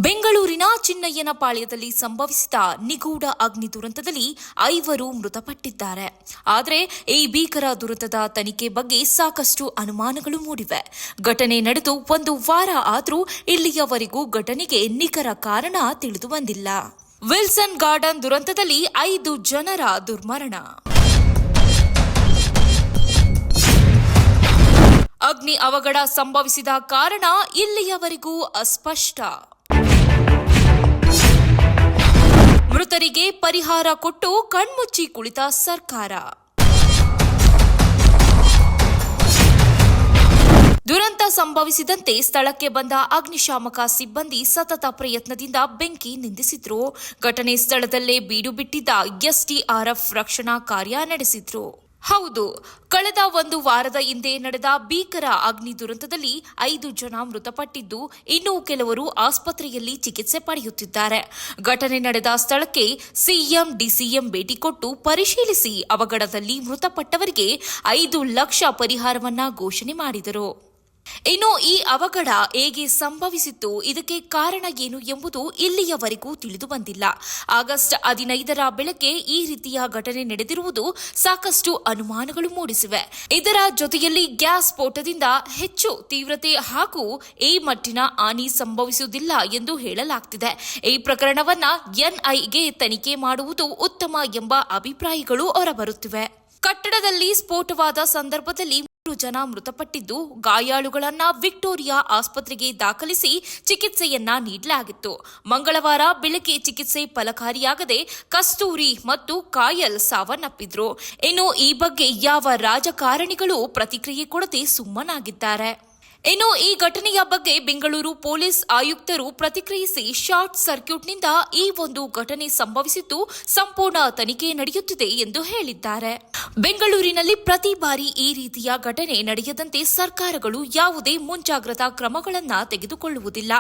ಬೆಂಗಳೂರಿನ ಚಿನ್ನಯ್ಯನಪಾಳ್ಯದಲ್ಲಿ ಸಂಭವಿಸಿದ ನಿಗೂಢ ಅಗ್ನಿ ದುರಂತದಲ್ಲಿ 5 ಮೃತಪಟ್ಟಿದ್ದಾರೆ. ಆದರೆ ಈ ಭೀಕರ ದುರಂತದ ತನಿಖೆ ಬಗ್ಗೆ ಸಾಕಷ್ಟು ಅನುಮಾನಗಳು ಮೂಡಿವೆ. ಘಟನೆ ನಡೆದು 1 ವಾರ ಆದರೂ ಇಲ್ಲಿಯವರೆಗೂ ಘಟನೆಗೆ ನಿಖರ ಕಾರಣ ತಿಳಿದು ಬಂದಿಲ್ಲ. ವಿಲ್ಸನ್ ಗಾರ್ಡನ್ ದುರಂತದಲ್ಲಿ 5 ಜನರ ದುರ್ಮರಣ. ಅಗ್ನಿ ಅವಘಡ ಸಂಭವಿಸಿದ ಕಾರಣ ಇಲ್ಲಿಯವರೆಗೂ ಅಸ್ಪಷ್ಟ. ಮೃತರಿಗೆ ಪರಿಹಾರ ಕೊಟ್ಟು ಕಣ್ಮುಚ್ಚಿ ಕುಳಿತ ಸರ್ಕಾರ. ದುರಂತ ಸಂಭವಿಸಿದಂತೆ ಸ್ಥಳಕ್ಕೆ ಬಂದ ಅಗ್ನಿಶಾಮಕ ಸಿಬ್ಬಂದಿ ಸತತ ಪ್ರಯತ್ನದಿಂದ ಬೆಂಕಿ ನಂದಿಸಿದ್ರು. ಘಟನೆ ಸ್ಥಳದಲ್ಲೇ ಬೀಡು ಬಿಟ್ಟಿದ್ದ ಎಸ್ಡಿಆರ್ಎಫ್ ರಕ್ಷಣಾ ಕಾರ್ಯ ನಡೆಸಿದ್ರು. ಹೌದು, ಕಳೆದ 1 ವಾರದ ಹಿಂದೆ ನಡೆದ ಭೀಕರ ಅಗ್ನಿ ದುರಂತದಲ್ಲಿ 5 ಜನ ಮೃತಪಟ್ಟಿದ್ದು, ಇನ್ನೂ ಕೆಲವರು ಆಸ್ಪತ್ರೆಯಲ್ಲಿ ಚಿಕಿತ್ಸೆ ಪಡೆಯುತ್ತಿದ್ದಾರೆ. ಘಟನೆ ನಡೆದ ಸ್ಥಳಕ್ಕೆ ಸಿಎಂ ಡಿಸಿಎಂ ಭೇಟಿ ಕೊಟ್ಟು ಪರಿಶೀಲಿಸಿ ಅವಘಡದಲ್ಲಿ ಮೃತಪಟ್ಟವರಿಗೆ 5 ಲಕ್ಷ ಪರಿಹಾರವನ್ನ ಘೋಷಣೆ ಮಾಡಿದರು. ಇನ್ನು ಈ ಅವಘಡ ಹೇಗೆ ಸಂಭವಿಸಿತ್ತು, ಇದಕ್ಕೆ ಕಾರಣ ಏನು ಎಂಬುದು ಇಲ್ಲಿಯವರೆಗೂ ತಿಳಿದು ಬಂದಿಲ್ಲ. ಆಗಸ್ಟ್ 15ರ ಬೆಳಗ್ಗೆ ಈ ರೀತಿಯ ಘಟನೆ ನಡೆದಿರುವುದು ಸಾಕಷ್ಟು ಅನುಮಾನಗಳು ಮೂಡಿಸಿವೆ. ಇದರ ಜೊತೆಯಲ್ಲಿ ಗ್ಯಾಸ್ ಸ್ಫೋಟದಿಂದ ಹೆಚ್ಚು ತೀವ್ರತೆ ಹಾಗೂ ಈ ಮಟ್ಟಿನ ಹಾನಿ ಸಂಭವಿಸುವುದಿಲ್ಲ ಎಂದು ಹೇಳಲಾಗ್ತಿದೆ. ಈ ಪ್ರಕರಣವನ್ನ ಎನ್ಐಎಗೆ ತನಿಖೆ ಮಾಡುವುದು ಉತ್ತಮ ಎಂಬ ಅಭಿಪ್ರಾಯಗಳು ಹೊರಬರುತ್ತಿವೆ. ಕಟ್ಟಡದಲ್ಲಿ ಸ್ಫೋಟವಾದ ಸಂದರ್ಭದಲ್ಲಿ 3 ಜನ ಮೃತಪಟ್ಟಿದ್ದು, ಗಾಯಾಳುಗಳನ್ನ ವಿಕ್ಟೋರಿಯಾ ಆಸ್ಪತ್ರೆಗೆ ದಾಖಲಿಸಿ ಚಿಕಿತ್ಸೆಯನ್ನ ನೀಡಲಾಗಿತ್ತು. ಮಂಗಳವಾರ ಬೆಳಗ್ಗೆ ಚಿಕಿತ್ಸೆ ಫಲಕಾರಿಯಾಗದೆ ಕಸ್ತೂರಿ ಮತ್ತು ಕಾಯಲ್ ಸಾವನ್ನಪ್ಪಿದ್ರು. ಇನ್ನು ಈ ಬಗ್ಗೆ ಯಾವ ರಾಜಕಾರಣಿಗಳು ಪ್ರತಿಕ್ರಿಯೆ ಕೊಡದೆ ಸುಮ್ಮನಾಗಿದ್ದಾರೆ. ಇನ್ನು ಈ ಘಟನೆಯ ಬಗ್ಗೆ ಬೆಂಗಳೂರು ಪೊಲೀಸ್ ಆಯುಕ್ತರು ಪ್ರತಿಕ್ರಿಯಿಸಿ, ಶಾರ್ಟ್ ಸರ್ಕ್ಯೂಟ್ನಿಂದ ಈ ಒಂದು ಘಟನೆ ಸಂಭವಿಸಿದ್ದು, ಸಂಪೂರ್ಣ ತನಿಖೆ ನಡೆಯುತ್ತಿದೆ ಎಂದು ಹೇಳಿದ್ದಾರೆ. ಬೆಂಗಳೂರಿನಲ್ಲಿ ಪ್ರತಿ ಬಾರಿ ಈ ರೀತಿಯ ಘಟನೆ ನಡೆಯದಂತೆ ಸರ್ಕಾರಗಳು ಯಾವುದೇ ಮುಂಜಾಗ್ರತಾ ಕ್ರಮಗಳನ್ನು ತೆಗೆದುಕೊಳ್ಳುವುದಿಲ್ಲ.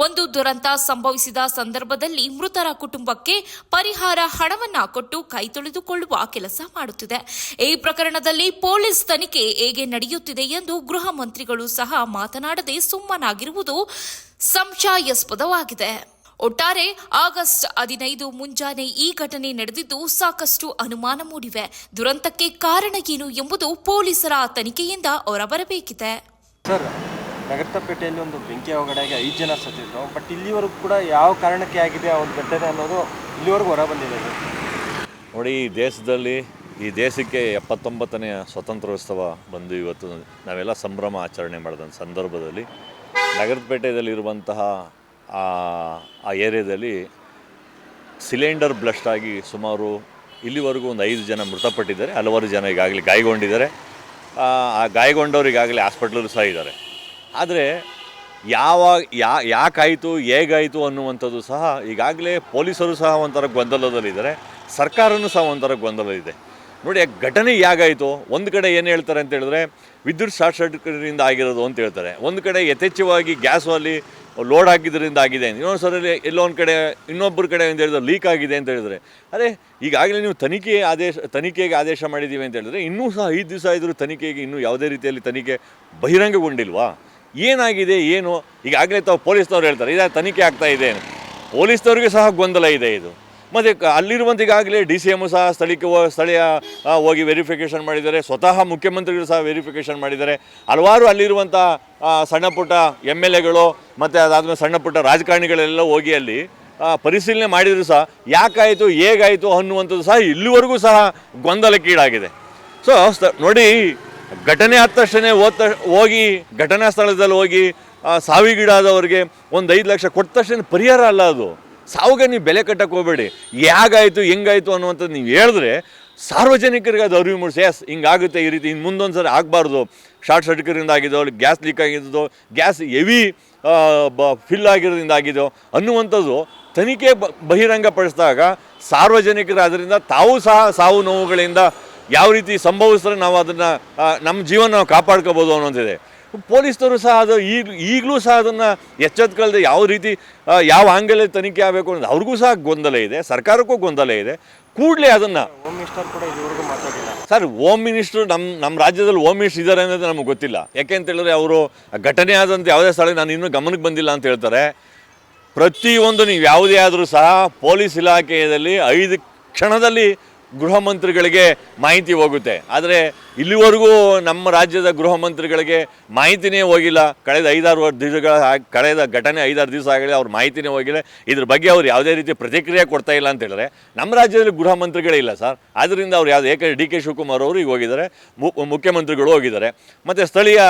ಒಂದು ದುರಂತ ಸಂಭವಿಸಿದ ಸಂದರ್ಭದಲ್ಲಿ ಮೃತರ ಕುಟುಂಬಕ್ಕೆ ಪರಿಹಾರ ಹಣವನ್ನ ಕೊಟ್ಟು ಕೈ ತೊಳೆದುಕೊಳ್ಳುವ ಕೆಲಸ ಮಾಡುತ್ತಿದೆ. ಈ ಪ್ರಕರಣದಲ್ಲಿ ಪೊಲೀಸ್ ತನಿಖೆ ಹೇಗೆ ನಡೆಯುತ್ತಿದೆ ಎಂದು ಗೃಹ ಮಂತ್ರಿಗಳು ಸಹ ಮಾತನಾಡದೆ ಸುಮ್ಮನಾಗಿರುವುದು ಸಂಶಯಾಸ್ಪದವಾಗಿದೆ. ಒಟ್ಟಾರೆ ಆಗಸ್ಟ್ 15 ಮುಂಜಾನೆ ಈ ಘಟನೆ ನಡೆದಿದ್ದು ಸಾಕಷ್ಟು ಅನುಮಾನ ಮೂಡಿವೆ. ದುರಂತಕ್ಕೆ ಕಾರಣ ಏನು ಎಂಬುದು ಪೊಲೀಸರ ತನಿಖೆಯಿಂದ ಹೊರಬರಬೇಕಿದೆ. ಸರ್, ನಗರಪೇಟೆಯಲ್ಲಿ ಒಂದು ಬೆಂಕಿ ಅವಘಡಕ್ಕೆ 5 ಜನ ಸತ್ತಿದ್ರು. ಬಟ್ ಇಲ್ಲಿವರೆಗೂ ಕೂಡ ಯಾವ ಕಾರಣಕ್ಕೆ ಆಗಿದೆ ಆ ಒಂದು ಘಟನೆ ಅನ್ನೋದು ಇಲ್ಲಿವರೆಗೂ ಹೊರ ಬಂದಿದೆ. ನೋಡಿ, ಈ ದೇಶಕ್ಕೆ 79ನೇ ಸ್ವಾತಂತ್ರ್ಯೋತ್ಸವ ಬಂದು ಇವತ್ತು ನಾವೆಲ್ಲ ಸಂಭ್ರಮ ಆಚರಣೆ ಮಾಡಿದ ಸಂದರ್ಭದಲ್ಲಿ ನಗರಪೇಟೆಯಲ್ಲಿರುವಂತಹ ಆ ಏರಿಯಾದಲ್ಲಿ ಸಿಲಿಂಡರ್ ಬ್ಲಾಸ್ಟ್ ಆಗಿ ಸುಮಾರು ಇಲ್ಲಿವರೆಗೂ ಒಂದು 5 ಜನ ಮೃತಪಟ್ಟಿದ್ದಾರೆ. ಹಲವಾರು ಜನ ಈಗಾಗಲೇ ಗಾಯಗೊಂಡಿದ್ದಾರೆ. ಆ ಗಾಯಗೊಂಡವರು ಈಗಾಗಲೇ ಹಾಸ್ಪಿಟ್ಲಲ್ಲೂ ಸಹ ಇದ್ದಾರೆ. ಆದರೆ ಯಾಕಾಯಿತು, ಹೇಗಾಯಿತು ಅನ್ನುವಂಥದ್ದು ಸಹ ಈಗಾಗಲೇ ಪೊಲೀಸರು ಸಹ ಒಂಥರ ಗೊಂದಲದಲ್ಲಿದ್ದಾರೆ. ಸರ್ಕಾರನೂ ಸಹ ಒಂಥರ ಗೊಂದಲವಿದೆ. ನೋಡಿ, ಘಟನೆ ಹೇಗಾಯಿತು, ಒಂದು ಕಡೆ ಏನು ಹೇಳ್ತಾರೆ ಅಂತ ಹೇಳಿದ್ರೆ ವಿದ್ಯುತ್ ಶಾರ್ಟ್ ಸರ್ಕ್ಯೂಟಿಂದ ಆಗಿರೋದು ಅಂತ ಹೇಳ್ತಾರೆ. ಒಂದು ಕಡೆ ಯಥೇಚ್ಛವಾಗಿ ಗ್ಯಾಸು ಅಲ್ಲಿ ಲೋಡ್ ಆಗಿದ್ದರಿಂದ ಆಗಿದೆ, ಇನ್ನೊಂದು ಸರಲ್ಲಿ ಎಲ್ಲೊಂದು ಕಡೆ ಇನ್ನೊಬ್ಬರ ಕಡೆ ಅಂತ ಹೇಳಿದ್ರೆ ಲೀಕ್ ಆಗಿದೆ ಅಂತ ಹೇಳಿದ್ರೆ, ಅದೇ ಈಗಾಗಲೇ ನೀವು ತನಿಖೆಗೆ ಆದೇಶ ಮಾಡಿದ್ದೀವಿ ಅಂತ ಹೇಳಿದ್ರೆ ಇನ್ನೂ ಸಹ 5 ದಿವಸ ಇದ್ದರೂ ತನಿಖೆಗೆ ಇನ್ನೂ ಯಾವುದೇ ರೀತಿಯಲ್ಲಿ ತನಿಖೆ ಬಹಿರಂಗಗೊಂಡಿಲ್ವಾ? ಏನಾಗಿದೆ ಏನು? ಈಗಾಗಲೇ ಪೊಲೀಸ್ನವ್ರು ಹೇಳ್ತಾರೆ ಇದು ತನಿಖೆ ಆಗ್ತಾ ಇದೆ. ಪೊಲೀಸ್ನವ್ರಿಗೆ ಸಹ ಗೊಂದಲ ಇದೆ ಇದು. ಮತ್ತು ಅಲ್ಲಿರುವಂಥ ಈಗಾಗಲೇ DCM ಸಹ ಸ್ಥಳೀಯ ಹೋಗಿ ವೆರಿಫಿಕೇಷನ್ ಮಾಡಿದ್ದಾರೆ. ಸ್ವತಃ ಮುಖ್ಯಮಂತ್ರಿಗಳು ಸಹ ವೆರಿಫಿಕೇಷನ್ ಮಾಡಿದ್ದಾರೆ. ಹಲವಾರು ಅಲ್ಲಿರುವಂಥ ಸಣ್ಣ ಪುಟ್ಟ MLAಗಳು ಮತ್ತು ಅದಾದಮೇಲೆ ಸಣ್ಣ ಪುಟ್ಟ ರಾಜಕಾರಣಿಗಳೆಲ್ಲ ಹೋಗಿ ಅಲ್ಲಿ ಪರಿಶೀಲನೆ ಮಾಡಿದರೂ ಸಹ ಯಾಕಾಯಿತು, ಹೇಗಾಯಿತು ಅನ್ನುವಂಥದ್ದು ಸಹ ಇಲ್ಲಿವರೆಗೂ ಸಹ ಗೊಂದಲಕ್ಕೀಡಾಗಿದೆ. ಸೊ ನೋಡಿ, ಘಟನೆ ಆದ ತಕ್ಷಣ ಹೋಗಿ ಘಟನಾ ಸ್ಥಳದಲ್ಲಿ ಹೋಗಿ ಸಾವಿಗೀಡಾದವರಿಗೆ ಒಂದು 5 ಲಕ್ಷ ಕೊಟ್ಟ ತಕ್ಷಣ ಪರಿಹಾರ ಅಲ್ಲ ಅದು. ಸಾವುಗೆ ನೀವು ಬೆಲೆ ಕಟ್ಟಕ್ಕೆ ಹೋಗಬೇಡಿ. ಹೇಗಾಯಿತು, ಹೆಂಗಾಯಿತು ಅನ್ನುವಂಥದ್ದು ನೀವು ಹೇಳಿದ್ರೆ ಸಾರ್ವಜನಿಕರಿಗೆ ಅದು ಅರಿವು ಮೂಡಿಸಿ, ಎಸ್ ಹಿಂಗಾಗುತ್ತೆ, ಈ ರೀತಿ ಇನ್ನು ಮುಂದೊಂದು ಸರಿ ಆಗಬಾರ್ದು. ಶಾರ್ಟ್ ಸರ್ಕ್ಯೂಟಿಂದ ಆಗಿದ್ದೋ, ಗ್ಯಾಸ್ ಲೀಕ್ ಆಗಿದ್ದೋ, ಗ್ಯಾಸ್ ಹೆವಿ ಫಿಲ್ ಆಗಿರೋದ್ರಿಂದ ಆಗಿದೋ ಅನ್ನುವಂಥದ್ದು ತನಿಖೆ ಬಹಿರಂಗಪಡಿಸಿದಾಗ ಸಾರ್ವಜನಿಕರು ಅದರಿಂದ ತಾವು ಸಹ ಸಾವು ನೋವುಗಳಿಂದ ಯಾವ ರೀತಿ ಸಂಭವಿಸಿದ್ರೆ ನಾವು ಅದನ್ನು ನಮ್ಮ ಜೀವನ ನಾವು ಕಾಪಾಡ್ಕೋಬೋದು ಅನ್ನೋಂತಿದೆ. ಪೊಲೀಸ್ನವರು ಸಹ ಅದು ಈಗಲೂ ಸಹ ಅದನ್ನು ಎಚ್ಚೆತ್ಕೊಳ್ಳದೆ ಯಾವ ರೀತಿ ಯಾವ ಆಂಗಲಲ್ಲಿ ತನಿಖೆ ಆಗಬೇಕು ಅನ್ನೋದು ಅವ್ರಿಗೂ ಸಹ ಗೊಂದಲ ಇದೆ, ಸರ್ಕಾರಕ್ಕೂ ಗೊಂದಲ ಇದೆ. ಕೂಡಲೇ ಅದನ್ನು ಹೋಮ್ ಮಿನಿಸ್ಟರ್ ಕೂಡ ಇದುವರೆಗೂ ಮಾತಾಡಿಲ್ಲ. ಸರ್, ಹೋಮ್ ಮಿನಿಸ್ಟ್ರು ನಮ್ಮ ರಾಜ್ಯದಲ್ಲಿ ಹೋಮ್ ಮಿನಿಸ್ಟರ್ ಇದ್ದಾರೆ ಅನ್ನೋದು ನಮಗೆ ಗೊತ್ತಿಲ್ಲ. ಯಾಕೆ ಅಂತ ಹೇಳಿದ್ರೆ ಅವರು ಘಟನೆ ಆದಂಥ ಯಾವುದೇ ಸ್ಥಳ ನಾನು ಇನ್ನೂ ಗಮನಕ್ಕೆ ಬಂದಿಲ್ಲ ಅಂತ ಹೇಳ್ತಾರೆ. ಪ್ರತಿಯೊಂದು ನೀವು ಯಾವುದೇ ಆದರೂ ಸಹ ಪೊಲೀಸ್ ಇಲಾಖೆಯಲ್ಲಿ 5 ಕ್ಷಣದಲ್ಲಿ ಗೃಹ ಮಂತ್ರಿಗಳಿಗೆ ಮಾಹಿತಿ ಹೋಗುತ್ತೆ. ಆದರೆ ಇಲ್ಲಿವರೆಗೂ ನಮ್ಮ ರಾಜ್ಯದ ಗೃಹ ಮಂತ್ರಿಗಳಿಗೆ ಮಾಹಿತಿನೇ ಹೋಗಿಲ್ಲ. ಕಳೆದ 5-6 ದಿವಸಗಳ ಕಳೆದ ಘಟನೆ 5-6 ದಿವಸ ಆಗಲಿ ಅವ್ರ ಮಾಹಿತಿನೇ ಹೋಗಿಲ್ಲ. ಇದ್ರ ಬಗ್ಗೆ ಅವ್ರು ಯಾವುದೇ ರೀತಿ ಪ್ರತಿಕ್ರಿಯೆ ಕೊಡ್ತಾ ಇಲ್ಲ ಅಂತ ಹೇಳಿದ್ರೆ ನಮ್ಮ ರಾಜ್ಯದಲ್ಲಿ ಗೃಹ ಮಂತ್ರಿಗಳೇ ಇಲ್ಲ ಸರ್. ಆದ್ದರಿಂದ ಅವ್ರು ಯಾವುದು DK ಶಿವಕುಮಾರ್ ಅವರು ಈಗ ಹೋಗಿದ್ದಾರೆ, ಮುಖ್ಯಮಂತ್ರಿಗಳು ಹೋಗಿದ್ದಾರೆ, ಮತ್ತು ಸ್ಥಳೀಯ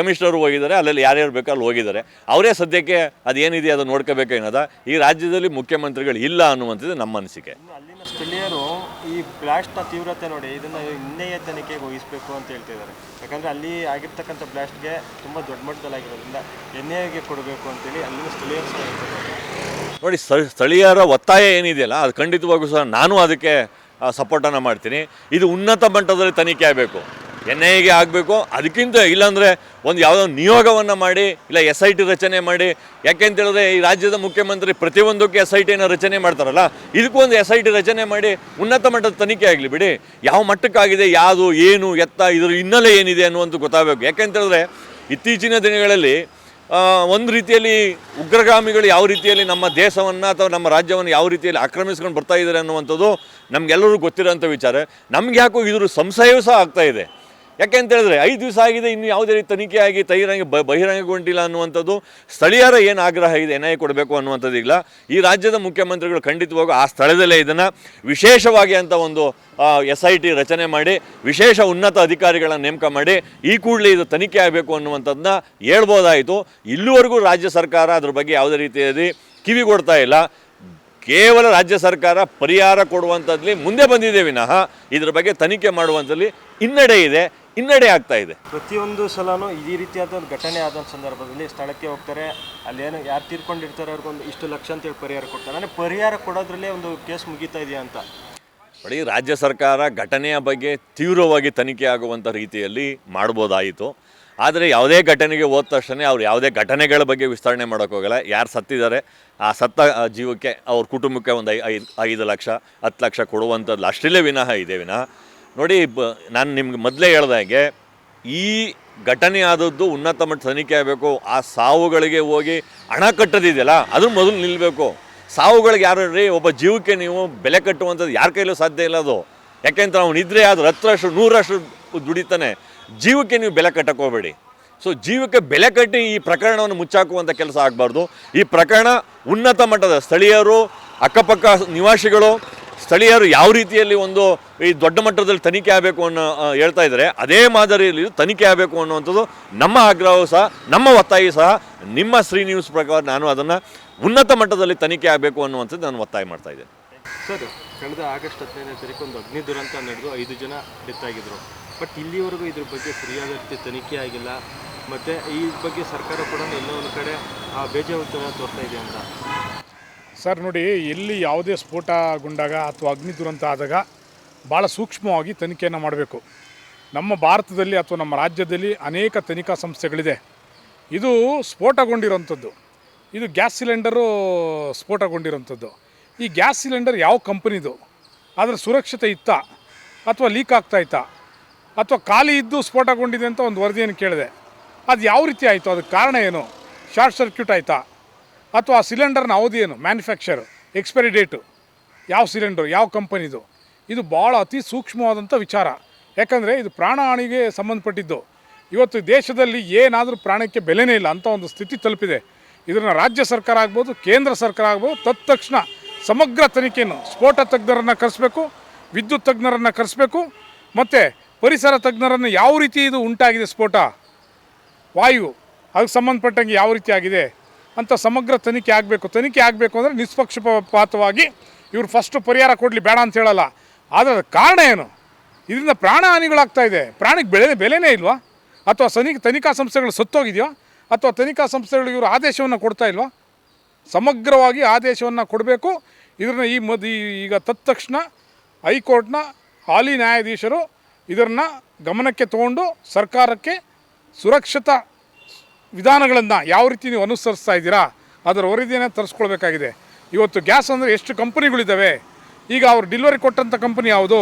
ಕಮಿಷನರು ಹೋಗಿದ್ದಾರೆ, ಅಲ್ಲಲ್ಲಿ ಯಾರ್ಯಾರು ಬೇಕೋ ಅಲ್ಲಿ ಹೋಗಿದ್ದಾರೆ. ಅವರೇ ಸದ್ಯಕ್ಕೆ ಅದೇನಿದೆ ಅದು ನೋಡ್ಕೋಬೇಕೇನದ. ಈ ರಾಜ್ಯದಲ್ಲಿ ಮುಖ್ಯಮಂತ್ರಿಗಳು ಇಲ್ಲ ಅನ್ನುವಂಥದ್ದು ನಮ್ಮ ಅನಿಸಿಕೆ. ಅಲ್ಲಿನ ಸ್ಥಳೀಯರು ಈ ಬ್ಲಾಸ್ಟ್ನ ತೀವ್ರತೆ ನೋಡಿ ಇದನ್ನು ಇನ್ನೇ ತನಿಖೆಗೆ ವಹಿಸಬೇಕು ಅಂತ ಹೇಳ್ತಿದ್ದಾರೆ. ಯಾಕಂದರೆ ಅಲ್ಲಿ ಆಗಿರ್ತಕ್ಕಂಥ ಬ್ಲಾಸ್ಟ್ಗೆ ತುಂಬ ದೊಡ್ಡ ಮಟ್ಟದಲ್ಲಾಗಿರೋದ್ರಿಂದ NIAಗೆ ಕೊಡಬೇಕು ಅಂತೇಳಿ ಅಲ್ಲಿನ ಸ್ಥಳೀಯರು ಸಹ ಹೇಳ್ತಿದ್ದಾರೆ. ನೋಡಿ, ಸ್ಥಳೀಯರ ಒತ್ತಾಯ ಏನಿದೆಯಲ್ಲ ಅದು ಖಂಡಿತವಾಗೂ ಸಹ ನಾನು ಅದಕ್ಕೆ ಸಪೋರ್ಟನ್ನು ಮಾಡ್ತೀನಿ. ಇದು ಉನ್ನತ ಮಟ್ಟದಲ್ಲಿ ತನಿಖೆ ಆಗಬೇಕು, NIAಗೆ ಆಗಬೇಕು. ಅದಕ್ಕಿಂತ ಇಲ್ಲಾಂದರೆ ಒಂದು ಯಾವುದೋ ನಿಯೋಗವನ್ನು ಮಾಡಿ ಇಲ್ಲ SIT ರಚನೆ ಮಾಡಿ. ಯಾಕೆಂತ ಹೇಳಿದ್ರೆ ಈ ರಾಜ್ಯದ ಮುಖ್ಯಮಂತ್ರಿ ಪ್ರತಿಯೊಂದಕ್ಕೆ SITನ ರಚನೆ ಮಾಡ್ತಾರಲ್ಲ, ಇದಕ್ಕೂ ಒಂದು SIT ರಚನೆ ಮಾಡಿ ಉನ್ನತ ಮಟ್ಟದ ತನಿಖೆ ಆಗಲಿ ಬಿಡಿ. ಯಾವ ಮಟ್ಟಕ್ಕಾಗಿದೆ, ಯಾವುದು ಏನು ಎತ್ತ, ಇದರ ಹಿನ್ನೆಲೆ ಏನಿದೆ ಅನ್ನುವಂಥ ಗೊತ್ತಾಗಬೇಕು. ಯಾಕೆಂತ ಹೇಳಿದ್ರೆ ಇತ್ತೀಚಿನ ದಿನಗಳಲ್ಲಿ ಒಂದು ರೀತಿಯಲ್ಲಿ ಉಗ್ರಗಾಮಿಗಳು ಯಾವ ರೀತಿಯಲ್ಲಿ ನಮ್ಮ ದೇಶವನ್ನು ಅಥವಾ ನಮ್ಮ ರಾಜ್ಯವನ್ನು ಯಾವ ರೀತಿಯಲ್ಲಿ ಆಕ್ರಮಿಸ್ಕೊಂಡು ಬರ್ತಾ ಇದ್ದಾರೆ ಅನ್ನುವಂಥದ್ದು ನಮಗೆಲ್ಲರಿಗೂ ಗೊತ್ತಿರೋಂಥ ವಿಚಾರ. ನಮ್ಗೆ ಯಾಕೋ ಇದ್ರ ಸಂಶಯವೂ ಸಹ ಆಗ್ತಾ ಇದೆ. ಯಾಕೆ ಅಂತ ಹೇಳಿದ್ರೆ 5 ದಿವಸ ಆಗಿದೆ, ಇನ್ನು ಯಾವುದೇ ರೀತಿ ತನಿಖೆ ಆಗಿ ಬಹಿರಂಗಗೊಂಡಿಲ್ಲ ಅನ್ನುವಂಥದ್ದು. ಸ್ಥಳೀಯರ ಏನು ಆಗ್ರಹ ಇದೆ NIA ಕೊಡಬೇಕು ಅನ್ನುವಂಥದ್ದು ಇಲ್ಲ. ಈ ರಾಜ್ಯದ ಮುಖ್ಯಮಂತ್ರಿಗಳು ಖಂಡಿತವಾಗೂ ಆ ಸ್ಥಳದಲ್ಲೇ ಇದನ್ನು ವಿಶೇಷವಾಗಿ ಅಂತ ಒಂದು SIT ರಚನೆ ಮಾಡಿ ವಿಶೇಷ ಉನ್ನತ ಅಧಿಕಾರಿಗಳನ್ನು ನೇಮಕ ಮಾಡಿ ಈ ಕೂಡಲೇ ಇದು ತನಿಖೆ ಆಗಬೇಕು ಅನ್ನುವಂಥದ್ದನ್ನ ಹೇಳ್ಬೋದಾಯಿತು. ಇಲ್ಲಿವರೆಗೂ ರಾಜ್ಯ ಸರ್ಕಾರ ಅದ್ರ ಬಗ್ಗೆ ಯಾವುದೇ ರೀತಿಯಲ್ಲಿ ಕಿವಿಗೊಡ್ತಾ ಇಲ್ಲ. ಕೇವಲ ರಾಜ್ಯ ಸರ್ಕಾರ ಪರಿಹಾರ ಕೊಡುವಂಥದ್ದಲ್ಲಿ ಮುಂದೆ ಬಂದಿದೆ ವಿನಃ ಇದ್ರ ಬಗ್ಗೆ ತನಿಖೆ ಮಾಡುವಂಥದ್ದಲ್ಲಿ ಹಿನ್ನಡೆ ಆಗ್ತಾ ಇದೆ. ಪ್ರತಿಯೊಂದು ಸಲನೂ ಈ ರೀತಿಯಾದ ಒಂದು ಘಟನೆ ಆದ ಸಂದರ್ಭದಲ್ಲಿ ಸ್ಥಳಕ್ಕೆ ಹೋಗ್ತಾರೆ, ಅಲ್ಲೇನು ಯಾರು ತೀರ್ಕೊಂಡಿರ್ತಾರೆ ಅವ್ರಿಗೊಂದು ಇಷ್ಟು ಲಕ್ಷ ಅಂತೇಳಿ ಪರಿಹಾರ ಕೊಡ್ತಾರೆ. ಅಂದರೆ ಪರಿಹಾರ ಕೊಡೋದ್ರಲ್ಲೇ ಒಂದು ಕೇಸ್ ಮುಗೀತಾ ಇದೆಯಾ ಅಂತ. ನೋಡಿ, ರಾಜ್ಯ ಸರ್ಕಾರ ಘಟನೆಯ ಬಗ್ಗೆ ತೀವ್ರವಾಗಿ ತನಿಖೆ ಆಗುವಂಥ ರೀತಿಯಲ್ಲಿ ಮಾಡ್ಬೋದಾಯಿತು. ಆದರೆ ಯಾವುದೇ ಘಟನೆಗೆ ಹೋದ ತಕ್ಷಣ ಅವ್ರು ಯಾವುದೇ ಘಟನೆಗಳ ಬಗ್ಗೆ ವಿಸ್ತರಣೆ ಮಾಡೋಕ್ಕೋಗಲ್ಲ. ಯಾರು ಸತ್ತಿದ್ದಾರೆ ಆ ಸತ್ತ ಜೀವಕ್ಕೆ ಅವ್ರ ಕುಟುಂಬಕ್ಕೆ ಒಂದು 5 ಲಕ್ಷ 10 ಲಕ್ಷ ಕೊಡುವಂಥದ್ದು ಅಷ್ಟೇ ವಿನಃ ಇದೆ ವಿನಃ. ನೋಡಿ, ನಾನು ನಿಮ್ಗೆ ಮೊದಲೇ ಹೇಳ್ದಾಗೆ ಈ ಘಟನೆ ಆದದ್ದು ಉನ್ನತ ಮಟ್ಟ ತನಿಖೆ ಆಗಬೇಕು. ಆ ಸಾವುಗಳಿಗೆ ಹೋಗಿ ಹಣ ಕಟ್ಟೋದಿದೆಯಲ್ಲ ಅದ್ರ ಮೊದಲು ನಿಲ್ಲಬೇಕು. ಸಾವುಗಳಿಗೆ ಯಾರು ರೀ, ಒಬ್ಬ ಜೀವಕ್ಕೆ ನೀವು ಬೆಲೆ ಕಟ್ಟುವಂಥದ್ದು ಯಾರ ಕೈಲೂ ಸಾಧ್ಯ ಇಲ್ಲ ಅದು. ಯಾಕೆಂತ ಅವ್ನು ಇದ್ದರೆ ಅದು 10 100 ದುಡಿತಾನೆ. ಜೀವಕ್ಕೆ ನೀವು ಬೆಲೆ ಕಟ್ಟಕ್ಕೆ ಹೋಗಬೇಡಿ. ಸೊ ಜೀವಕ್ಕೆ ಬೆಲೆ ಕಟ್ಟಿ ಈ ಪ್ರಕರಣವನ್ನು ಮುಚ್ಚಾಕುವಂಥ ಕೆಲಸ ಆಗಬಾರ್ದು. ಈ ಪ್ರಕರಣ ಉನ್ನತ ಮಟ್ಟದ ಸ್ಥಳೀಯರು, ಅಕ್ಕಪಕ್ಕ ನಿವಾಸಿಗಳು, ಸ್ಥಳೀಯರು ಯಾವ ರೀತಿಯಲ್ಲಿ ಒಂದು ಈ ದೊಡ್ಡ ಮಟ್ಟದಲ್ಲಿ ತನಿಖೆ ಆಗಬೇಕು ಅನ್ನೋ ಹೇಳ್ತಾ ಇದ್ದಾರೆ, ಅದೇ ಮಾದರಿಯಲ್ಲಿ ತನಿಖೆ ಆಗಬೇಕು ಅನ್ನುವಂಥದ್ದು ನಮ್ಮ ಆಗ್ರಹವೂ ಸಹ, ನಮ್ಮ ಒತ್ತಾಯ ಸಹ. ನಿಮ್ಮ ಶ್ರೀ ನ್ಯೂಸ್ ಪ್ರಕಾರ ನಾನು ಅದನ್ನು ಉನ್ನತ ಮಟ್ಟದಲ್ಲಿ ತನಿಖೆ ಆಗಬೇಕು ಅನ್ನುವಂಥದ್ದು ನಾನು ಒತ್ತಾಯ ಮಾಡ್ತಾ ಇದ್ದೇನೆ. ಸರ್, ಕಳೆದ ಆಗಸ್ಟ್ 15ನೇ ತಾರೀಕು ಒಂದು ಅಗ್ನಿ ದುರಂತ ನಡೆದು 5 ಜನ ಡೆತ್ ಆಗಿದ್ರು. ಬಟ್ ಇಲ್ಲಿವರೆಗೂ ಇದ್ರ ಬಗ್ಗೆ ಸರಿಯಾದ ರೀತಿ ತನಿಖೆ ಆಗಿಲ್ಲ. ಮತ್ತು ಈ ಬಗ್ಗೆ ಸರ್ಕಾರ ಕೂಡ ಎಲ್ಲೋ ಒಂದು ಕಡೆ ಬೇಜವಾಬ್ದಾರಿ ತೋರ್ತಾ ಇದೆ ಅಂತ. ಸರ್ ನೋಡಿ, ಎಲ್ಲಿ ಯಾವುದೇ ಸ್ಫೋಟಗೊಂಡಾಗ ಅಥವಾ ಅಗ್ನಿ ದುರಂತ ಆದಾಗ ಭಾಳ ಸೂಕ್ಷ್ಮವಾಗಿ ತನಿಖೆಯನ್ನು ಮಾಡಬೇಕು. ನಮ್ಮ ಭಾರತದಲ್ಲಿ ಅಥವಾ ನಮ್ಮ ರಾಜ್ಯದಲ್ಲಿ ಅನೇಕ ತನಿಖಾ ಸಂಸ್ಥೆಗಳಿದೆ. ಇದು ಸ್ಫೋಟಗೊಂಡಿರೋಂಥದ್ದು, ಇದು ಗ್ಯಾಸ್ ಸಿಲಿಂಡರು ಸ್ಫೋಟಗೊಂಡಿರೋಂಥದ್ದು. ಈ ಗ್ಯಾಸ್ ಸಿಲಿಂಡರ್ ಯಾವ ಕಂಪನಿದು, ಅದರ ಸುರಕ್ಷತೆ ಇತ್ತಾ ಅಥವಾ ಲೀಕ್ ಆಗ್ತಾ ಇತ್ತಾ ಅಥವಾ ಖಾಲಿ ಇದ್ದು ಸ್ಫೋಟಗೊಂಡಿದೆ ಅಂತ ಒಂದು ವರದಿಯನ್ನು ಕೇಳಿದೆ. ಅದು ಯಾವ ರೀತಿ ಆಯಿತು, ಅದಕ್ಕೆ ಕಾರಣ ಏನು, ಶಾರ್ಟ್ ಸರ್ಕ್ಯೂಟ್ ಆಯಿತಾ ಅಥವಾ ಆ ಸಿಲಿಂಡರ್ನ ಅವಧಿ ಏನು, ಮ್ಯಾನುಫ್ಯಾಕ್ಚರ್ ಎಕ್ಸ್ಪೈರಿ ಡೇಟು, ಯಾವ ಸಿಲಿಂಡರ್ ಯಾವ ಕಂಪನಿದು, ಇದು ಭಾಳ ಅತಿ ಸೂಕ್ಷ್ಮವಾದಂಥ ವಿಚಾರ. ಯಾಕಂದರೆ ಇದು ಪ್ರಾಣ ಹಾನಿಗೆ ಸಂಬಂಧಪಟ್ಟಿದ್ದು. ಇವತ್ತು ದೇಶದಲ್ಲಿ ಏನಾದರೂ ಪ್ರಾಣಕ್ಕೆ ಬೆಲೆನೇ ಇಲ್ಲ ಅಂಥ ಒಂದು ಸ್ಥಿತಿ ತಲುಪಿದೆ. ಇದನ್ನು ರಾಜ್ಯ ಸರ್ಕಾರ ಆಗ್ಬೋದು, ಕೇಂದ್ರ ಸರ್ಕಾರ ಆಗ್ಬೋದು, ತಕ್ಷಣ ಸಮಗ್ರ ತನಿಖೆಯನ್ನು ಸ್ಫೋಟ ತಜ್ಞರನ್ನು ಕರೆಸಬೇಕು, ವಿದ್ಯುತ್ ತಜ್ಞರನ್ನು ಕರೆಸಬೇಕು, ಮತ್ತು ಪರಿಸರ ತಜ್ಞರನ್ನು ಯಾವ ರೀತಿ ಇದು ಉಂಟಾಗಿದೆ ಸ್ಫೋಟ, ವಾಯು ಅದಕ್ಕೆ ಸಂಬಂಧಪಟ್ಟಂಗೆ ಯಾವ ರೀತಿ ಆಗಿದೆ ಅಂತ ಸಮಗ್ರ ತನಿಖೆ ಆಗಬೇಕು. ತನಿಖೆ ಆಗಬೇಕು ಅಂದರೆ ನಿಷ್ಪಕ್ಷಪಾತವಾಗಿ ಇವರು ಫಸ್ಟು ಪರಿಹಾರ ಕೊಡಲಿ, ಬೇಡ ಅಂತ ಹೇಳಲ್ಲ. ಆದರೆ ಅದಕ್ಕೆ ಕಾರಣ ಏನು, ಇದರಿಂದ ಪ್ರಾಣ ಹಾನಿಗಳಾಗ್ತಾಯಿದೆ, ಪ್ರಾಣಿಗೆ ಬೆಲೆನೇ ಇಲ್ವಾ, ಅಥವಾ ತನಿಖಾ ಸಂಸ್ಥೆಗಳು ಸತ್ತೋಗಿದೆಯೋ, ಅಥವಾ ತನಿಖಾ ಸಂಸ್ಥೆಗಳು ಇವರು ಆದೇಶವನ್ನು ಕೊಡ್ತಾ ಇಲ್ವಾ? ಸಮಗ್ರವಾಗಿ ಆದೇಶವನ್ನು ಕೊಡಬೇಕು. ಇದನ್ನು ಈಗ ತಕ್ಷಣ ಹೈಕೋರ್ಟ್ನ ಹಾಲಿ ನ್ಯಾಯಾಧೀಶರು ಇದನ್ನು ಗಮನಕ್ಕೆ ತಗೊಂಡು ಸರ್ಕಾರಕ್ಕೆ ಸುರಕ್ಷತಾ ವಿಧಾನಗಳನ್ನು ಯಾವ ರೀತಿ ನೀವು ಅನುಸರಿಸ್ತಾ ಇದ್ದೀರಾ ಅದರ ವರದಿಯನ್ನು ತರಿಸ್ಕೊಳ್ಬೇಕಾಗಿದೆ. ಇವತ್ತು ಗ್ಯಾಸ್ ಅಂದರೆ ಎಷ್ಟು ಕಂಪನಿಗಳಿದ್ದಾವೆ. ಈಗ ಅವ್ರು ಡೆಲಿವರಿ ಕೊಟ್ಟಂಥ ಕಂಪನಿ ಯಾವುದು,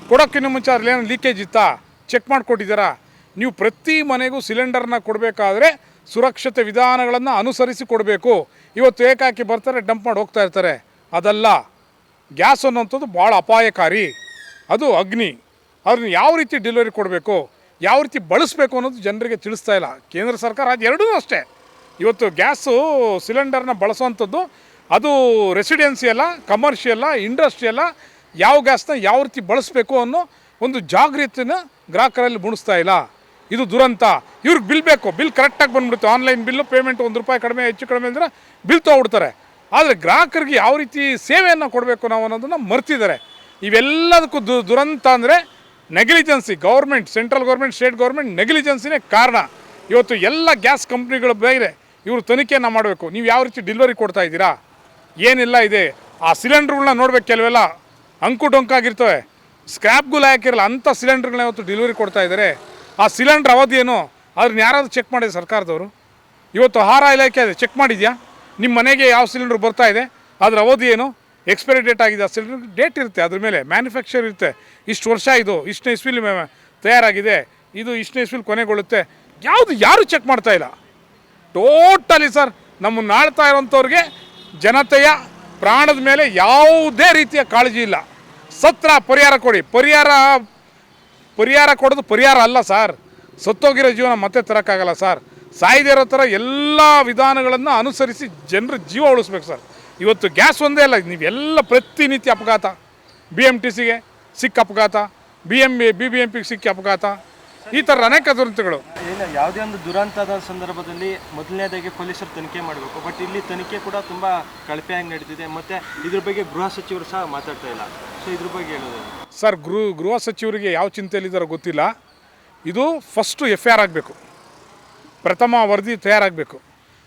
ಕೊಡೋಕ್ಕಿಂತ ಮುಂಚೆ ಅದ್ರಲ್ಲಿ ಏನೋ ಲೀಕೇಜ್ ಇತ್ತಾ ಚೆಕ್ ಮಾಡಿಕೊಟ್ಟಿದ್ದೀರಾ? ನೀವು ಪ್ರತಿ ಮನೆಗೂ ಸಿಲಿಂಡರ್ನ ಕೊಡಬೇಕಾದ್ರೆ ಸುರಕ್ಷತೆ ವಿಧಾನಗಳನ್ನು ಅನುಸರಿಸಿ ಕೊಡಬೇಕು. ಇವತ್ತು ಏಕಾಕಿ ಬರ್ತಾರೆ, ಡಂಪ್ ಮಾಡಿ ಹೋಗ್ತಾ ಇರ್ತಾರೆ. ಅದಲ್ಲ, ಗ್ಯಾಸ್ ಅನ್ನೋಂಥದ್ದು ಭಾಳ ಅಪಾಯಕಾರಿ, ಅದು ಅಗ್ನಿ. ಅದನ್ನು ಯಾವ ರೀತಿ ಡೆಲಿವರಿ ಕೊಡಬೇಕು, ಯಾವ ರೀತಿ ಬಳಸಬೇಕು ಅನ್ನೋದು ಜನರಿಗೆ ತಿಳಿಸ್ತಾ ಇಲ್ಲ ಕೇಂದ್ರ ಸರ್ಕಾರ. ಅದು ಎರಡೂ ಅಷ್ಟೇ. ಇವತ್ತು ಗ್ಯಾಸು ಸಿಲಿಂಡರ್ನ ಬಳಸೋವಂಥದ್ದು ಅದು ರೆಸಿಡೆನ್ಸಿಯಲ್ಲ, ಕಮರ್ಷಿಯಲ್ಲ, ಇಂಡಸ್ಟ್ರಿಯಲ್ಲ, ಯಾವ ಗ್ಯಾಸ್ನ ಯಾವ ರೀತಿ ಬಳಸಬೇಕು ಅನ್ನೋ ಒಂದು ಜಾಗೃತಿನ ಗ್ರಾಹಕರಲ್ಲಿ ಮೂಡಿಸ್ತಾ ಇಲ್ಲ. ಇದು ದುರಂತ. ಇವ್ರಿಗೆ ಬಿಲ್ ಬೇಕು, ಬಿಲ್ ಕರೆಕ್ಟಾಗಿ ಬಂದ್ಬಿಡುತ್ತೆ. ಆನ್ಲೈನ್ ಬಿಲ್ಲು ಪೇಮೆಂಟ್ ₹1 ಕಡಿಮೆ ಹೆಚ್ಚು ಕಡಿಮೆ ಅಂದರೆ ಬಿಲ್ ತೊಗೊಬಿಡ್ತಾರೆ. ಆದರೆ ಗ್ರಾಹಕರಿಗೆ ಯಾವ ರೀತಿ ಸೇವೆಯನ್ನು ಕೊಡಬೇಕು ನಾವು ಅನ್ನೋದನ್ನು ಮರ್ತಿದ್ದಾರೆ. ಇವೆಲ್ಲದಕ್ಕೂ ದುರಂತ ಅಂದರೆ negligence. Government, central government, state government ನೆಗ್ಲಿಜೆನ್ಸಿನೇ ಕಾರಣ. ಇವತ್ತು ಎಲ್ಲ ಗ್ಯಾಸ್ ಕಂಪ್ನಿಗಳು ಬೇರೆ ಇವರು ತನಿಖೆಯನ್ನು ಮಾಡಬೇಕು. ನೀವು ಯಾವ ರೀತಿ ಡೆಲಿವರಿ ಕೊಡ್ತಾ ಇದ್ದೀರಾ, ಏನೆಲ್ಲ ಇದೆ. ಆ ಸಿಲಿಂಡ್ರುಗಳನ್ನ ನೋಡ್ಬೇಕು, ಕೆಲವೆಲ್ಲ ಅಂಕು ಡೊಂಕಾಗಿರ್ತವೆ, ಸ್ಕ್ರ್ಯಾಪ್ಗಳು ಹಾಕಿರಲ್ಲ, ಅಂಥ ಸಿಲಿಂಡ್ರ್ಗಳನ್ನ ಇವತ್ತು ಡೆಲಿವರಿ ಕೊಡ್ತಾ ಇದ್ದಾರೆ. ಆ ಸಿಲಿಂಡ್ರ್ ಅವಧಿ ಏನು ಅದನ್ನ ಯಾರಾದರೂ ಚೆಕ್ ಮಾಡಿದೆ ಸರ್ಕಾರದವರು? ಇವತ್ತು ಆಹಾರ ಇಲಾಖೆ ಇದೆ, ಚೆಕ್ ಮಾಡಿದೆಯಾ? ನಿಮ್ಮ ಮನೆಗೆ ಯಾವ ಸಿಲಿಂಡ್ರ್ ಬರ್ತಾ ಇದೆ, ಅದರ ಅವಧಿ ಏನು, ಎಕ್ಸ್ಪೈರಿ ಡೇಟ್ ಆಗಿದೆ. ಆ ಸಿಲಿಂಡರ್ ಡೇಟ್ ಇರುತ್ತೆ, ಅದ್ರ ಮೇಲೆ ಮ್ಯಾನುಫ್ಯಾಕ್ಚರ್ ಇರುತ್ತೆ, ಇಷ್ಟು ವರ್ಷ ಇದು ಇಷ್ಟನೇ ಇಸ್ವಿಲಿ ತಯಾರಾಗಿದೆ, ಇದು ಇಷ್ಟನೇ ಇಸ್ವಿಲಿ ಕೊನೆಗೊಳ್ಳುತ್ತೆ. ಯಾರು ಚೆಕ್ ಮಾಡ್ತಾ ಇಲ್ಲ. ಟೋಟಲಿ ಸರ್, ನಮ್ಮನ್ನು ಆಳ್ತಾ ಇರೋಂಥವ್ರಿಗೆ ಜನತೆಯ ಪ್ರಾಣದ ಮೇಲೆ ಯಾವುದೇ ರೀತಿಯ ಕಾಳಜಿ ಇಲ್ಲ. ಸತ್ರ ಪರಿಹಾರ ಕೊಡಿ. ಪರಿಹಾರ ಕೊಡೋದು ಪರಿಹಾರ ಅಲ್ಲ ಸರ್. ಸತ್ತೋಗಿರೋ ಜೀವನ ಮತ್ತೆ ತರೋಕ್ಕಾಗಲ್ಲ ಸರ್. ಸಾಯದೇ ಇರೋ ಥರ ಎಲ್ಲ ವಿಧಾನಗಳನ್ನು ಅನುಸರಿಸಿ ಜನರ ಜೀವ ಉಳಿಸ್ಬೇಕು ಸರ್. ಇವತ್ತು ಗ್ಯಾಸ್ ಒಂದೇ ಅಲ್ಲ, ನೀವೆಲ್ಲ ಪ್ರತಿನಿತ್ಯ ಅಪಘಾತ, BMTCಗೆ ಸಿಕ್ಕ ಅಪಘಾತ, BBMPಗೆ ಸಿಕ್ಕ ಅಪಘಾತ, ಈ ಥರ ಅನೇಕ ದುರಂತಗಳು. ಏನು ಯಾವುದೇ ಒಂದು ದುರಂತದ ಸಂದರ್ಭದಲ್ಲಿ ಮೊದಲನೇದಾಗಿ ಪೊಲೀಸರು ತನಿಖೆ ಮಾಡಬೇಕು. ಬಟ್ ಇಲ್ಲಿ ತನಿಖೆ ಕೂಡ ತುಂಬ ಕಳಪೆಯಾಗಿ ನಡೆದಿದೆ. ಮತ್ತು ಇದ್ರ ಬಗ್ಗೆ ಗೃಹ ಸಚಿವರು ಸಹ ಮಾತಾಡ್ತಾ ಇಲ್ಲ. ಸೊ ಇದ್ರ ಬಗ್ಗೆ ಹೇಳೋದು ಸರ್, ಗೃಹ ಸಚಿವರಿಗೆ ಯಾವ ಚಿಂತೆಯಲ್ಲಿದ್ದಾರೋ ಗೊತ್ತಿಲ್ಲ. ಇದು ಫಸ್ಟು FIR ಆಗಬೇಕು, ಪ್ರಥಮ ವರದಿ ತಯಾರಾಗಬೇಕು.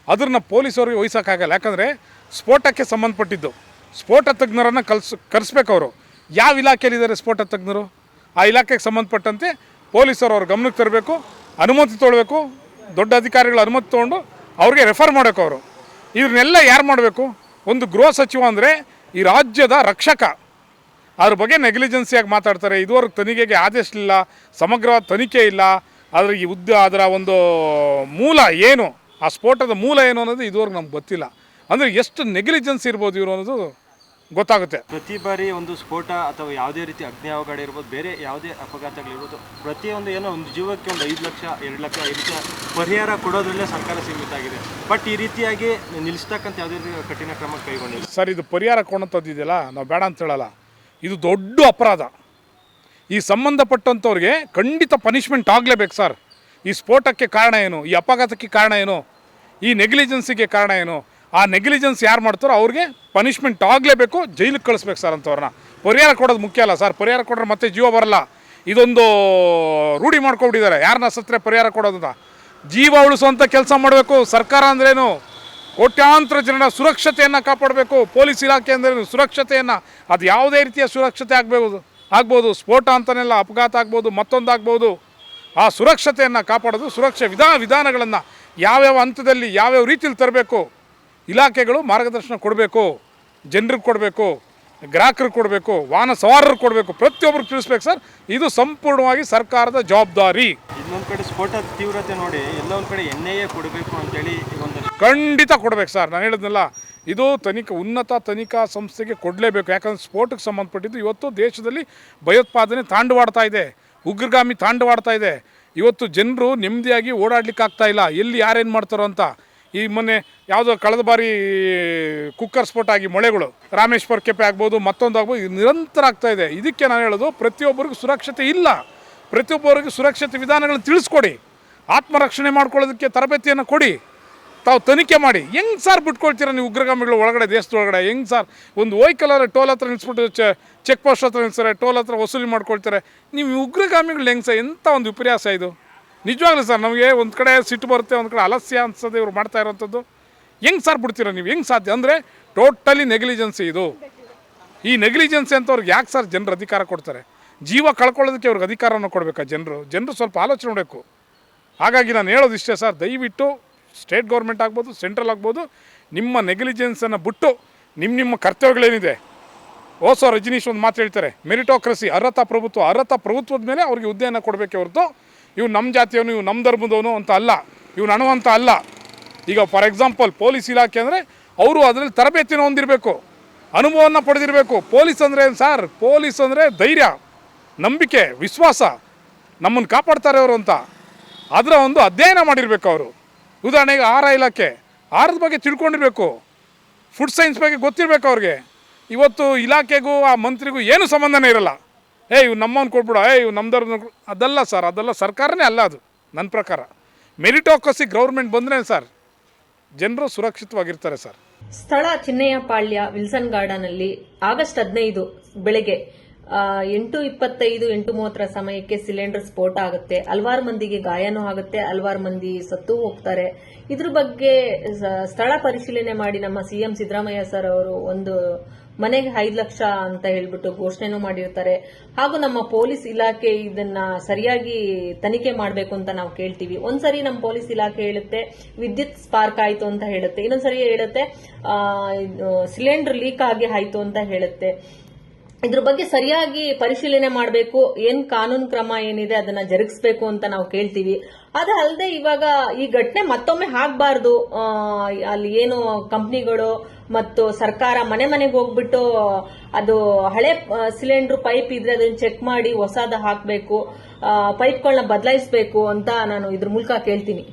ಅದನ್ನು ಪೊಲೀಸರಿಗೆ ವಹಿಸೋಕ್ಕಾಗಲ್ಲ. ಯಾಕಂದರೆ ಸ್ಫೋಟಕ್ಕೆ ಸಂಬಂಧಪಟ್ಟಿದ್ದು ಸ್ಫೋಟ ತಜ್ಞರನ್ನು ಕರೆಸ್ಬೇಕು. ಅವರು ಯಾವ ಇಲಾಖೆಯಲ್ಲಿದ್ದಾರೆ ಸ್ಫೋಟ ತಜ್ಞರು, ಆ ಇಲಾಖೆಗೆ ಸಂಬಂಧಪಟ್ಟಂತೆ ಪೊಲೀಸರು ಅವ್ರ ಗಮನಕ್ಕೆ ತರಬೇಕು, ಅನುಮತಿ ತೊಗೊಳ್ಬೇಕು. ದೊಡ್ಡ ಅಧಿಕಾರಿಗಳ ಅನುಮತಿ ತೊಗೊಂಡು ಅವ್ರಿಗೆ ರೆಫರ್ ಮಾಡಬೇಕು. ಅವರು ಇದನ್ನೆಲ್ಲ ಯಾರು ಮಾಡಬೇಕು? ಒಂದು ಗೃಹ ಸಚಿವ ಅಂದರೆ ಈ ರಾಜ್ಯದ ರಕ್ಷಕ. ಅದ್ರ ಬಗ್ಗೆ ನೆಗ್ಲಿಜೆನ್ಸಿಯಾಗಿ ಮಾತಾಡ್ತಾರೆ. ಇದುವರೆಗೆ ತನಿಖೆಗೆ ಆದೇಶ ಇಲ್ಲ, ಸಮಗ್ರವಾದ ತನಿಖೆ ಇಲ್ಲ. ಅದರ ಒಂದು ಮೂಲ ಏನು, ಆ ಸ್ಫೋಟದ ಮೂಲ ಏನು ಅನ್ನೋದು ಇದುವರೆಗೆ ನಮ್ಗೆ ಗೊತ್ತಿಲ್ಲ. ಅಂದರೆ ಎಷ್ಟು ನೆಗ್ಲಿಜೆನ್ಸಿ ಇರ್ಬೋದು ಇವರು ಅನ್ನೋದು ಗೊತ್ತಾಗುತ್ತೆ. ಪ್ರತಿ ಬಾರಿ ಒಂದು ಸ್ಫೋಟ ಅಥವಾ ಯಾವುದೇ ರೀತಿ ಅಗ್ನಿ ಅವಘಡ ಇರ್ಬೋದು, ಬೇರೆ ಯಾವುದೇ ಅಪಘಾತಗಳಿರ್ಬೋದು, ಪ್ರತಿಯೊಂದು ಏನೋ ಒಂದು ಜೀವಕ್ಕೆ ಒಂದು 5 ಲಕ್ಷ 2 ಲಕ್ಷ ಈ ರೀತಿಯ ಪರಿಹಾರ ಕೊಡೋದ್ರಲ್ಲೇ ಸರ್ಕಾರ ಸೀಮಿತ ಆಗಿದೆ. ಬಟ್ ಈ ರೀತಿಯಾಗಿ ನಿಲ್ಲಿಸ್ತಕ್ಕಂಥ ಯಾವುದೇ ರೀತಿ ಕಠಿಣ ಕ್ರಮ ಕೈಗೊಂಡಿಲ್ಲ ಸರ್. ಇದು ಪರಿಹಾರ ಕೊಡೋಂಥದ್ದು ಇದೆಯಲ್ಲ, ನಾವು ಬೇಡ ಅಂತ ಹೇಳಲ್ಲ. ಇದು ದೊಡ್ಡ ಅಪರಾಧ. ಈ ಸಂಬಂಧಪಟ್ಟಂಥವ್ರಿಗೆ ಖಂಡಿತ ಪನಿಷ್ಮೆಂಟ್ ಆಗಲೇಬೇಕು ಸರ್. ಈ ಸ್ಫೋಟಕ್ಕೆ ಕಾರಣ ಏನು, ಈ ಅಪಘಾತಕ್ಕೆ ಕಾರಣ ಏನು, ಈ ನೆಗ್ಲಿಜೆನ್ಸಿಗೆ ಕಾರಣ ಏನು, ಆ ನೆಗ್ಲಿಜೆನ್ಸ್ ಯಾರು ಮಾಡ್ತಾರೋ ಅವ್ರಿಗೆ ಪನಿಷ್ಮೆಂಟ್ ಆಗಲೇಬೇಕು, ಜೈಲಿಗೆ ಕಳಿಸ್ಬೇಕು ಸರ್ ಅಂಥವ್ರನ್ನ. ಪರಿಹಾರ ಕೊಡೋದು ಮುಖ್ಯ ಅಲ್ಲ ಸರ್. ಪರಿಹಾರ ಕೊಟ್ಟರೆ ಮತ್ತೆ ಜೀವ ಬರಲ್ಲ. ಇದೊಂದು ರೂಢಿ ಮಾಡ್ಕೊಬಿಟ್ಟಿದ್ದಾರೆ, ಯಾರನ್ನ ಸತ್ತರೆ ಪರಿಹಾರ ಕೊಡೋದಂತ. ಜೀವ ಉಳಿಸುವಂಥ ಕೆಲಸ ಮಾಡಬೇಕು. ಸರ್ಕಾರ ಅಂದ್ರೇನು, ಕೋಟ್ಯಾಂತರ ಜನರ ಸುರಕ್ಷತೆಯನ್ನು ಕಾಪಾಡಬೇಕು. ಪೊಲೀಸ್ ಇಲಾಖೆ ಅಂದ್ರೇನು, ಸುರಕ್ಷತೆಯನ್ನು. ಅದು ಯಾವುದೇ ರೀತಿಯ ಸುರಕ್ಷತೆ ಆಗ್ಬೋದು. ಸ್ಫೋಟ ಅಂತನೆಲ್ಲ ಅಪಘಾತ ಆಗ್ಬೋದು, ಮತ್ತೊಂದಾಗ್ಬೋದು. ಆ ಸುರಕ್ಷತೆಯನ್ನು ಕಾಪಾಡೋದು, ಸುರಕ್ಷೆ ವಿಧಾನಗಳನ್ನು ಯಾವ್ಯಾವ ಹಂತದಲ್ಲಿ ಯಾವ್ಯಾವ ರೀತಿಯಲ್ಲಿ ತರಬೇಕು, ಇಲಾಖೆಗಳು ಮಾರ್ಗದರ್ಶನ ಕೊಡಬೇಕು. ಜನರಿಗೆ ಕೊಡಬೇಕು, ಗ್ರಾಹಕರಿಗೆ ಕೊಡಬೇಕು, ವಾಹನ ಸವಾರರು ಕೊಡಬೇಕು, ಪ್ರತಿಯೊಬ್ಬರು ತಿಳಿಸ್ಬೇಕು ಸರ್. ಇದು ಸಂಪೂರ್ಣವಾಗಿ ಸರ್ಕಾರದ ಜವಾಬ್ದಾರಿ. ಇನ್ನೊಂದು ಕಡೆ ಸ್ಫೋಟದ ತೀವ್ರತೆ ನೋಡಿ ಎಲ್ಲೊಂದು ಕಡೆ NIA ಕೊಡಬೇಕು ಅಂತೇಳಿ ಒಂದು ಖಂಡಿತ ಕೊಡಬೇಕು ಸರ್. ನಾನು ಹೇಳಿದ್ನಲ್ಲ, ಇದು ಉನ್ನತ ತನಿಖಾ ಸಂಸ್ಥೆಗೆ ಕೊಡಲೇಬೇಕು. ಯಾಕಂದರೆ ಸ್ಫೋಟಕ್ಕೆ ಸಂಬಂಧಪಟ್ಟಿದ್ದು ಇವತ್ತು ದೇಶದಲ್ಲಿ ಭಯೋತ್ಪಾದನೆ ತಾಂಡವಾಡ್ತಾ ಇದೆ, ಉಗ್ರಗಾಮಿ ತಾಂಡವಾಡ್ತಾ ಇದೆ. ಇವತ್ತು ಜನರು ನೆಮ್ಮದಿಯಾಗಿ ಓಡಾಡ್ಲಿಕ್ಕಾಗ್ತಾ ಇಲ್ಲ, ಎಲ್ಲಿ ಯಾರೇನು ಮಾಡ್ತಾರೋ ಅಂತ. ಈ ಮೊನ್ನೆ ಯಾವುದೋ ಕಳೆದ ಬಾರಿ ಕುಕ್ಕರ್ ಸ್ಫೋಟ ಆಗಿ ಮೊಳೆಗಳು ರಾಮೇಶ್ವರ ಕೆಪೆ ಆಗ್ಬೋದು, ಮತ್ತೊಂದು ಆಗ್ಬೋದು, ಇದು ನಿರಂತರ ಆಗ್ತಾ ಇದೆ. ಇದಕ್ಕೆ ನಾನು ಹೇಳೋದು, ಪ್ರತಿಯೊಬ್ಬರಿಗೂ ಸುರಕ್ಷತೆ ಇಲ್ಲ. ಪ್ರತಿಯೊಬ್ಬರಿಗೂ ಸುರಕ್ಷತೆ ವಿಧಾನಗಳನ್ನು ತಿಳಿಸ್ಕೊಡಿ. ಆತ್ಮರಕ್ಷಣೆ ಮಾಡ್ಕೊಳ್ಳೋದಕ್ಕೆ ತರಬೇತಿಯನ್ನು ಕೊಡಿ. ತಾವು ತನಿಖೆ ಮಾಡಿ. ಹೆಂಗೆ ಸರ್ ಬಿಟ್ಕೊಳ್ತೀರ ನೀವು ಉಗ್ರಗಾಮಿಗಳು ಒಳಗಡೆ, ದೇಶದೊಳಗಡೆ? ಹೆಂಗೆ ಸರ್? ಒಂದು ವೆಹಿಕಲ್ ಟೋಲ್ ಹತ್ರ ನಿಲ್ಲಿಸ್ಬಿಟ್ಟು ಚೆಕ್ ಪೋಸ್ಟ್ ಹತ್ರ ನಿಲ್ಲಿಸ್ತಾರೆ, ಟೋಲ್ ಹತ್ರ ವಸೂಲಿ ಮಾಡ್ಕೊಳ್ತಾರೆ. ನೀವು ಉಗ್ರಗಾಮಿಗಳು ಹೆಂಗೆ ಸರ್? ಎಂಥ ಒಂದು ವಿಪರ್ಯಾಸ ಇದು. ನಿಜವಾಗ್ಲೂ ಸರ್, ನಮಗೆ ಒಂದು ಕಡೆ ಸಿಟ್ಟು ಬರುತ್ತೆ, ಒಂದು ಕಡೆ ಅಲಸ್ಯ ಅನ್ಸೋದು ಇವ್ರು ಮಾಡ್ತಾ ಇರೋವಂಥದ್ದು. ಹೆಂಗೆ ಸರ್ ಬಿಡ್ತೀರ ನೀವು? ಹೆಂಗೆ ಸಾಧ್ಯ? ಅಂದರೆ ಟೋಟಲಿ ನೆಗ್ಲಿಜೆನ್ಸಿ ಇದು. ಈ ನೆಗ್ಲಿಜೆನ್ಸಿ ಅಂತವ್ರಿಗೆ ಯಾಕೆ ಸರ್ ಜನರು ಅಧಿಕಾರ ಕೊಡ್ತಾರೆ? ಜೀವ ಕಳ್ಕೊಳ್ಳೋದಕ್ಕೆ ಅವ್ರಿಗೆ ಅಧಿಕಾರನ ಕೊಡಬೇಕಾ ಜನರು ಸ್ವಲ್ಪ ಆಲೋಚನೆ ಮಾಡಬೇಕು. ಹಾಗಾಗಿ ನಾನು ಹೇಳೋದು ಇಷ್ಟೇ ಸರ್, ದಯವಿಟ್ಟು ಸ್ಟೇಟ್ ಗೌರ್ಮೆಂಟ್ ಆಗ್ಬೋದು, ಸೆಂಟ್ರಲ್ ಆಗ್ಬೋದು, ನಿಮ್ಮ ನೆಗ್ಲಿಜೆನ್ಸನ್ನು ಬಿಟ್ಟು ನಿಮ್ಮ ಕರ್ತವ್ಯಗಳೇನಿದೆ. ರಜನೀಶ್ ಒಂದು ಮಾತು ಹೇಳ್ತಾರೆ, ಮೆರಿಟೋಕ್ರಸಿ, ಅರ್ಹತಾ ಪ್ರಭುತ್ವದ ಮೇಲೆ ಅವ್ರಿಗೆ ಹುದ್ದೆಯನ್ನು ಕೊಡಬೇಕೆ ಹೊರತು ಇವು ನಮ್ಮ ಜಾತಿಯವನು, ಇವು ನಮ್ಮ ಧರ್ಮದವನು ಅಂತ ಅಲ್ಲ. ಇವನು ಹಣವಂತ ಅಲ್ಲ. ಈಗ ಫಾರ್ ಎಕ್ಸಾಂಪಲ್ ಪೊಲೀಸ್ ಇಲಾಖೆ ಅಂದರೆ ಅವರು ಅದರಲ್ಲಿ ತರಬೇತಿನ ಹೊಂದಿರಬೇಕು, ಅನುಭವವನ್ನು ಪಡೆದಿರಬೇಕು. ಪೊಲೀಸ್ ಅಂದರೆ ಏನು ಸರ್? ಪೊಲೀಸ್ ಅಂದರೆ ಧೈರ್ಯ, ನಂಬಿಕೆ, ವಿಶ್ವಾಸ, ನಮ್ಮನ್ನು ಕಾಪಾಡ್ತಾರೆ ಅವರು ಅಂತ ಅದರ ಒಂದು ಅಧ್ಯಯನ ಮಾಡಿರಬೇಕು ಅವರು. ಉದಾಹರಣೆಗೆ ಆಹಾರ ಇಲಾಖೆ, ಆಹಾರದ ಬಗ್ಗೆ ತಿಳ್ಕೊಂಡಿರಬೇಕು, ಫುಡ್ ಸೈನ್ಸ್ ಬಗ್ಗೆ ಗೊತ್ತಿರಬೇಕು ಅವ್ರಿಗೆ. ಇವತ್ತು ಇಲಾಖೆಗೂ ಆ ಮಂತ್ರಿಗೂ ಏನೂ ಸಂಬಂಧನೇ ಇರಲ್ಲ. ಇವು ನಮ್ಮವ್ನು ಕೊಟ್ಬಿಡ, ಇವು ನಮ್ದವ್ರನ್ನ ಅದಲ್ಲ ಸರ್, ಅದೆಲ್ಲ ಸರ್ಕಾರನೇ ಅಲ್ಲ ಅದು. ನನ್ನ ಪ್ರಕಾರ ಮೆರಿಟೋಕ್ರಸಿ ಗೌರ್ಮೆಂಟ್ ಬಂದರೆ ಸರ್ ಜನರು ಸುರಕ್ಷಿತವಾಗಿರ್ತಾರೆ ಸರ್. ಸ್ಥಳ ಚಿನ್ನಯ್ಯಪಾಳ್ಯ ವಿಲ್ಸನ್ ಗಾರ್ಡನ್ ಅಲ್ಲಿ ಆಗಸ್ಟ್ 15 ಬೆಳಗ್ಗೆ 8:25 8:30 ಸಮಯಕ್ಕೆ ಸಿಲಿಂಡರ್ ಸ್ಫೋಟ ಆಗುತ್ತೆ. ಹಲವಾರು ಮಂದಿಗೆ ಗಾಯನೂ ಆಗುತ್ತೆ, ಹಲವಾರು ಮಂದಿ ಸತ್ತು ಹೋಗ್ತಾರೆ. ಇದ್ರ ಬಗ್ಗೆ ಸ್ಥಳ ಪರಿಶೀಲನೆ ಮಾಡಿ ನಮ್ಮ ಸಿಎಂ ಸಿದ್ದರಾಮಯ್ಯ ಸರ್ ಅವರು ಒಂದು ಮನೆಗೆ 5 ಲಕ್ಷ ಅಂತ ಹೇಳ್ಬಿಟ್ಟು ಘೋಷಣೆನೂ ಮಾಡಿರ್ತಾರೆ. ಹಾಗೂ ನಮ್ಮ ಪೊಲೀಸ್ ಇಲಾಖೆ ಇದನ್ನ ಸರಿಯಾಗಿ ತನಿಖೆ ಮಾಡಬೇಕು ಅಂತ ನಾವು ಕೇಳ್ತೀವಿ. ಒಂದ್ಸರಿ ನಮ್ಮ ಪೊಲೀಸ್ ಇಲಾಖೆ ಹೇಳುತ್ತೆ ವಿದ್ಯುತ್ ಸ್ಪಾರ್ಕ್ ಆಯ್ತು ಅಂತ ಹೇಳುತ್ತೆ, ಇನ್ನೊಂದ್ಸರಿ ಹೇಳುತ್ತೆ ಸಿಲಿಂಡರ್ ಲೀಕ್ ಆಗಿ ಆಯ್ತು ಅಂತ ಹೇಳುತ್ತೆ. ಇದ್ರ ಬಗ್ಗೆ ಸರಿಯಾಗಿ ಪರಿಶೀಲನೆ ಮಾಡಬೇಕು, ಏನ್ ಕಾನೂನು ಕ್ರಮ ಏನಿದೆ ಅದನ್ನ ಜರುಗಿಸಬೇಕು ಅಂತ ನಾವು ಕೇಳ್ತೀವಿ. ಅದಲ್ಲದೆ ಇವಾಗ ಈ ಘಟನೆ ಮತ್ತೊಮ್ಮೆ ಆಗ್ಬಾರ್ದು. ಅಲ್ಲಿ ಏನು ಕಂಪ್ನಿಗಳು ಮತ್ತು ಸರ್ಕಾರ ಮನೆ ಮನೆಗೆ ಹೋಗ್ಬಿಟ್ಟು ಅದು ಹಳೆ ಸಿಲಿಂಡರ್ ಪೈಪ್ ಇದ್ರೆ ಅದನ್ನ ಚೆಕ್ ಮಾಡಿ ಹೊಸದ ಹಾಕಬೇಕು, ಪೈಪ್ಗಳನ್ನ ಬದಲಾಯಿಸಬೇಕು ಅಂತ ನಾನು ಇದ್ರ ಮೂಲಕ ಕೇಳ್ತೀನಿ.